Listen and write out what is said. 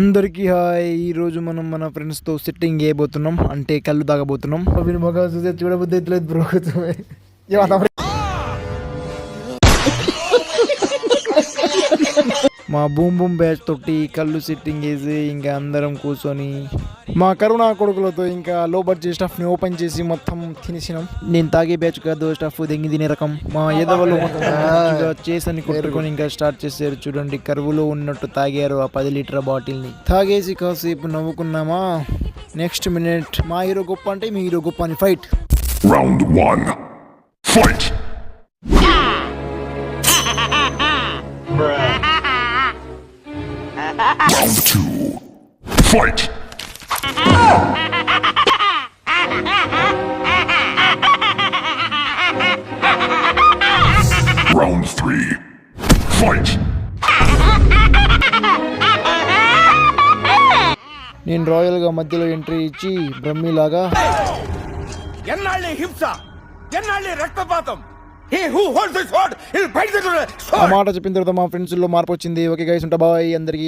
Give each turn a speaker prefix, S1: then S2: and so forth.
S1: అందరికీ హాయ్. ఈరోజు మనం మన ఫ్రెండ్స్తో సిట్టింగ్ చేయబోతున్నాం, అంటే కళ్ళు తాగబోతున్నాం. వీని మొగ చూస్తే చూడబుద్ధి అవుతలేదు బ్రో. మా బూమ్ బూమ్ బ్యాచ్ తోటి కళ్ళు సిట్టింగ్ వేసి ఇంకా అందరం కూర్చొని మా కరోనా కొడుకులతో ఇంకా లో బడ్జెట్ స్టఫ్ని ఓపెన్ చేసి మొత్తం తినేసినాం. నేను తాగే బ్యాచ్ కాదు, స్టఫ్ దింగి తినే రకం. మా ఎదవలు చేసని కొట్టుకొని ఇంకా స్టార్ట్ చేశారు. చూడండి, కరువులో ఉన్నట్టు తాగారు ఆ 10 లీటర్ల బాటిల్ని. తాగేసి కాసేపు నవ్వుకున్నామా. నెక్స్ట్ మినిట్ మా హీరో గొప్ప అంటే మీ హీరో గొప్ప అని fight.
S2: Round 1. Fight! Round 2. Fight! Round 3. Fight!
S1: నేను రాయల్ గా మధ్యలో ఎంట్రీ ఇచ్చి బ్రహ్మిలాగా
S3: ఎన్నాళ్ళి హింస, ఎన్నాళ్ళి రక్తపాతం.
S1: ఆ మాట చెప్పిన తర్వాత మా ఫ్రెండ్స్ లో మార్పు వచ్చింది. ఓకే గైస్, ఉంటా బాయ్ అందరికి.